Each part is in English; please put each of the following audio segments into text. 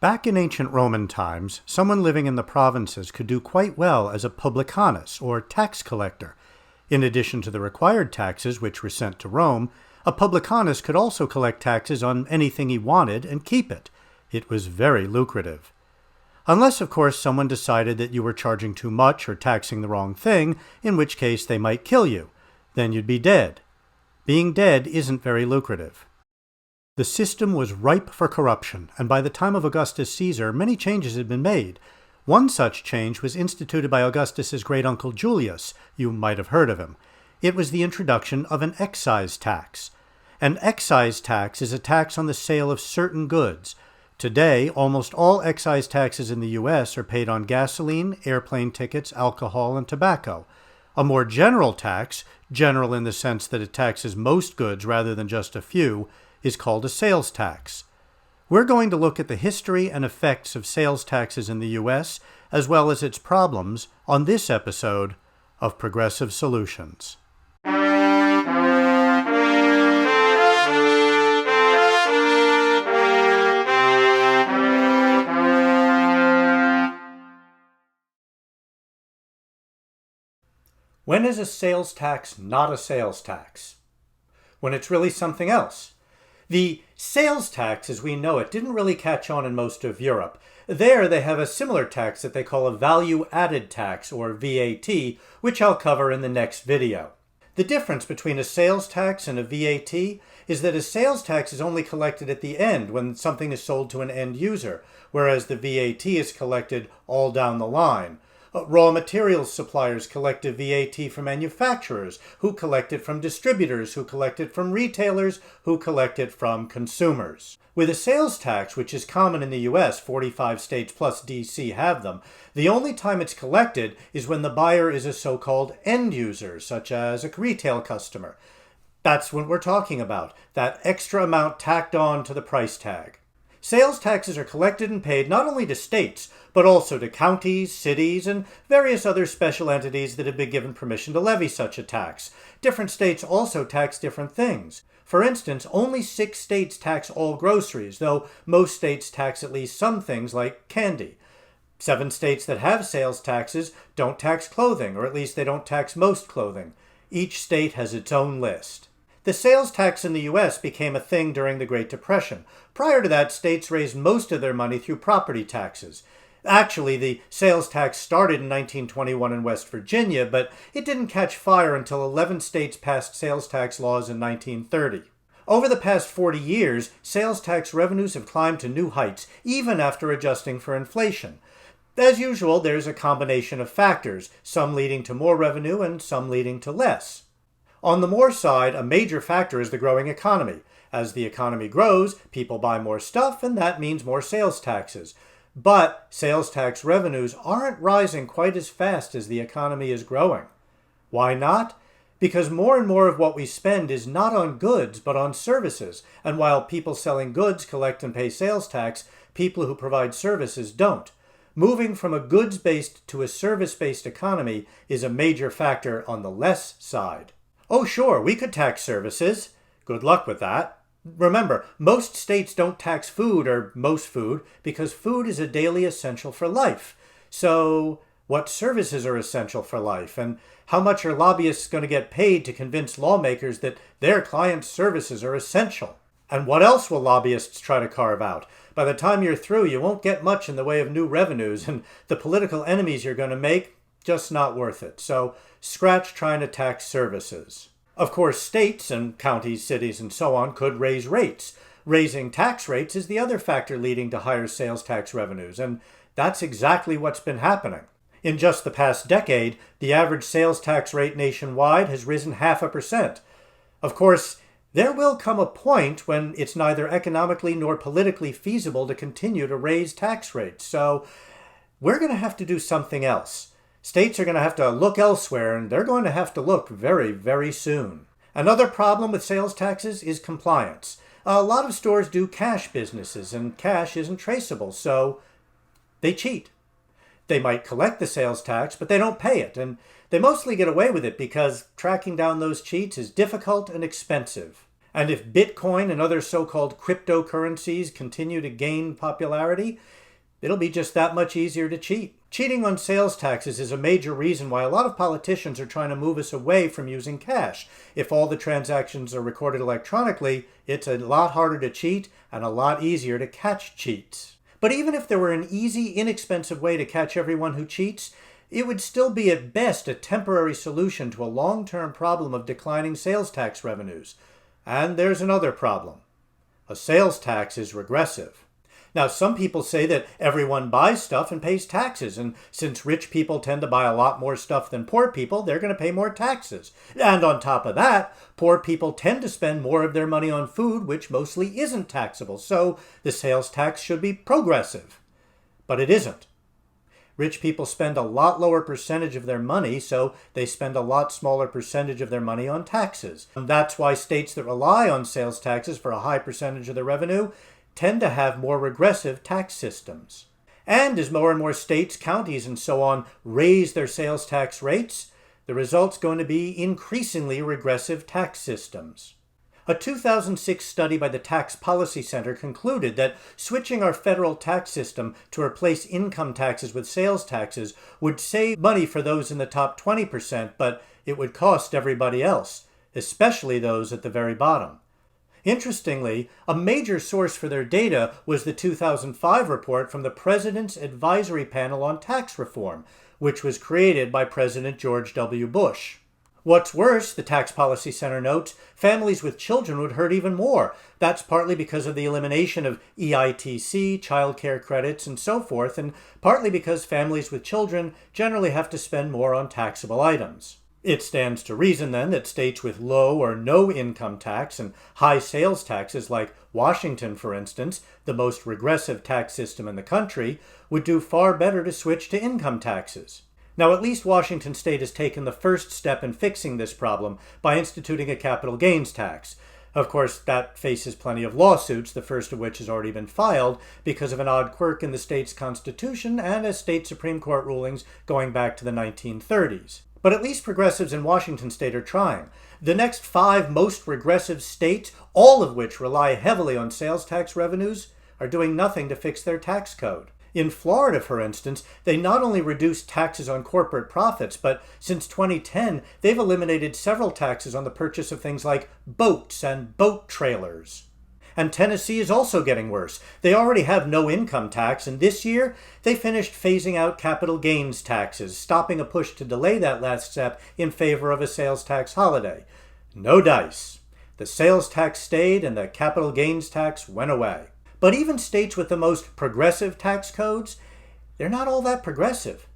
Back in ancient Roman times, someone living in the provinces could do quite well as a publicanus, or tax collector. In addition to the required taxes which were sent to Rome, a publicanus could also collect taxes on anything he wanted and keep it. It was very lucrative. Unless, of course, someone decided that you were charging too much or taxing the wrong thing, in which case they might kill you. Then you'd be dead. Being dead isn't very lucrative. The system was ripe for corruption, and by the time of Augustus Caesar, many changes had been made. One such change was instituted by Augustus's great-uncle Julius. You might have heard of him. It was the introduction of an excise tax. An excise tax is a tax on the sale of certain goods. Today, almost all excise taxes in the U.S. are paid on gasoline, airplane tickets, alcohol, and tobacco. A more general tax, general in the sense that it taxes most goods rather than just a few, is called a sales tax. We're going to look at the history and effects of sales taxes in the U.S., as well as its problems, on this episode of Progressive Solutions. When is a sales tax not a sales tax? When it's really something else. The sales tax, as we know it, didn't really catch on in most of Europe. There they have a similar tax that they call a value-added tax, or VAT, which I'll cover in the next video. The difference between a sales tax and a VAT is that a sales tax is only collected at the end when something is sold to an end user, whereas the VAT is collected all down the line. Raw materials suppliers collect a VAT from manufacturers, who collect it from distributors, who collect it from retailers, who collect it from consumers. With a sales tax, which is common in the U.S., 45 states plus D.C. have them, the only time it's collected is when the buyer is a so-called end user, such as a retail customer. That's what we're talking about, that extra amount tacked on to the price tag. Sales taxes are collected and paid not only to states, but also to counties, cities, and various other special entities that have been given permission to levy such a tax. Different states also tax different things. For instance, only 6 states tax all groceries, though most states tax at least some things like candy. 7 states that have sales taxes don't tax clothing, or at least they don't tax most clothing. Each state has its own list. The sales tax in the U.S. became a thing during the Great Depression. Prior to that, states raised most of their money through property taxes. Actually, the sales tax started in 1921 in West Virginia, but it didn't catch fire until 11 states passed sales tax laws in 1930. Over the past 40 years, sales tax revenues have climbed to new heights, even after adjusting for inflation. As usual, there's a combination of factors, some leading to more revenue and some leading to less. On the more side, a major factor is the growing economy. As the economy grows, people buy more stuff, and that means more sales taxes. But sales tax revenues aren't rising quite as fast as the economy is growing. Why not? Because more and more of what we spend is not on goods, but on services. And while people selling goods collect and pay sales tax, people who provide services don't. Moving from a goods-based to a service-based economy is a major factor on the less side. Oh, sure, we could tax services. Good luck with that. Remember, most states don't tax food, or most food, because food is a daily essential for life. So, what services are essential for life? And how much are lobbyists going to get paid to convince lawmakers that their clients' services are essential? And what else will lobbyists try to carve out? By the time you're through, you won't get much in the way of new revenues, and the political enemies you're going to make, just not worth it. So, scratch trying to tax services. Of course, states and counties, cities, and so on could raise rates. Raising tax rates is the other factor leading to higher sales tax revenues, and that's exactly what's been happening. In just the past decade, the average sales tax rate nationwide has risen 0.5%. Of course, there will come a point when it's neither economically nor politically feasible to continue to raise tax rates, so we're going to have to do something else. States are going to have to look elsewhere, and they're going to have to look very, very soon. Another problem with sales taxes is compliance. A lot of stores do cash businesses, and cash isn't traceable, so they cheat. They might collect the sales tax, but they don't pay it, and they mostly get away with it because tracking down those cheats is difficult and expensive. And if Bitcoin and other so-called cryptocurrencies continue to gain popularity, it'll be just that much easier to cheat. Cheating on sales taxes is a major reason why a lot of politicians are trying to move us away from using cash. If all the transactions are recorded electronically, it's a lot harder to cheat and a lot easier to catch cheats. But even if there were an easy, inexpensive way to catch everyone who cheats, it would still be at best a temporary solution to a long-term problem of declining sales tax revenues. And there's another problem. A sales tax is regressive. Now, some people say that everyone buys stuff and pays taxes, and since rich people tend to buy a lot more stuff than poor people, they're going to pay more taxes. And on top of that, poor people tend to spend more of their money on food, which mostly isn't taxable, so the sales tax should be progressive. But it isn't. Rich people spend a lot lower percentage of their money, so they spend a lot smaller percentage of their money on taxes. And that's why states that rely on sales taxes for a high percentage of their revenue tend to have more regressive tax systems. And as more and more states, counties, and so on raise their sales tax rates, the result's going to be increasingly regressive tax systems. A 2006 study by the Tax Policy Center concluded that switching our federal tax system to replace income taxes with sales taxes would save money for those in the top 20%, but it would cost everybody else, especially those at the very bottom. Interestingly, a major source for their data was the 2005 report from the President's Advisory Panel on Tax Reform, which was created by President George W. Bush. What's worse, the Tax Policy Center notes, families with children would hurt even more. That's partly because of the elimination of EITC, child care credits, and so forth, and partly because families with children generally have to spend more on taxable items. It stands to reason, then, that states with low or no income tax and high sales taxes, like Washington, for instance, the most regressive tax system in the country, would do far better to switch to income taxes. Now, at least Washington state has taken the first step in fixing this problem by instituting a capital gains tax. Of course, that faces plenty of lawsuits, the first of which has already been filed because of an odd quirk in the state's constitution and as state Supreme Court rulings going back to the 1930s. But at least progressives in Washington state are trying. The next 5 most regressive states, all of which rely heavily on sales tax revenues, are doing nothing to fix their tax code. In Florida, for instance, they not only reduced taxes on corporate profits, but since 2010, they've eliminated several taxes on the purchase of things like boats and boat trailers. And Tennessee is also getting worse. They already have no income tax, and this year they finished phasing out capital gains taxes, stopping a push to delay that last step in favor of a sales tax holiday. No dice. The sales tax stayed and the capital gains tax went away. But even states with the most progressive tax codes, they're not all that progressive.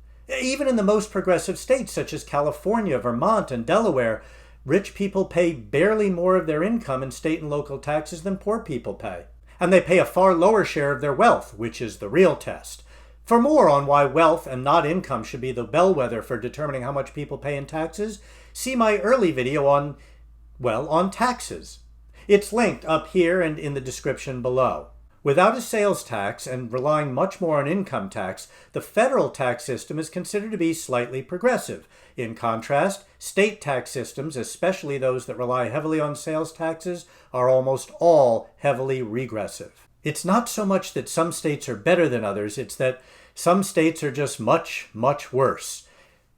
Even in the most progressive states such as California, Vermont, and Delaware, rich people pay barely more of their income in state and local taxes than poor people pay. And they pay a far lower share of their wealth, which is the real test. For more on why wealth and not income should be the bellwether for determining how much people pay in taxes, see my early video on taxes. It's linked up here and in the description below. Without a sales tax and relying much more on income tax, the federal tax system is considered to be slightly progressive. In contrast, state tax systems, especially those that rely heavily on sales taxes, are almost all heavily regressive. It's not so much that some states are better than others, it's that some states are just much, much worse.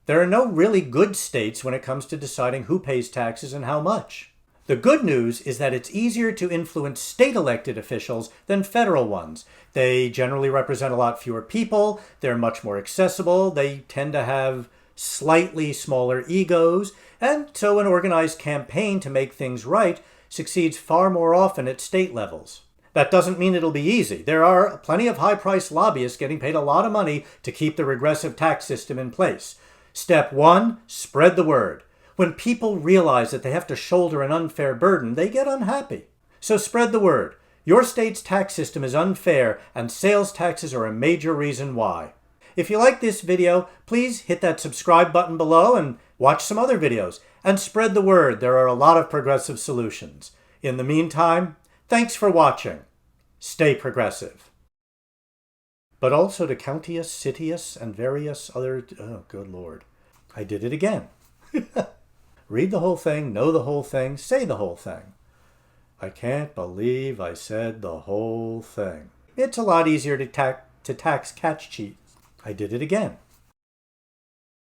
There are no really good states when it comes to deciding who pays taxes and how much. The good news is that it's easier to influence state-elected officials than federal ones. They generally represent a lot fewer people, they're much more accessible, they tend to have slightly smaller egos, and so an organized campaign to make things right succeeds far more often at state levels. That doesn't mean it'll be easy. There are plenty of high-priced lobbyists getting paid a lot of money to keep the regressive tax system in place. Step 1, spread the word. When people realize that they have to shoulder an unfair burden, they get unhappy. So spread the word. Your state's tax system is unfair, and sales taxes are a major reason why. If you like this video, please hit that subscribe button below and watch some other videos. And spread the word. There are a lot of progressive solutions. In the meantime, thanks for watching. Stay progressive. But also to Countius, Citius, and various other... Oh, good Lord. I did it again. Read the whole thing, know the whole thing, say the whole thing. I can't believe I said the whole thing. It's a lot easier to tax catch cheese. I did it again.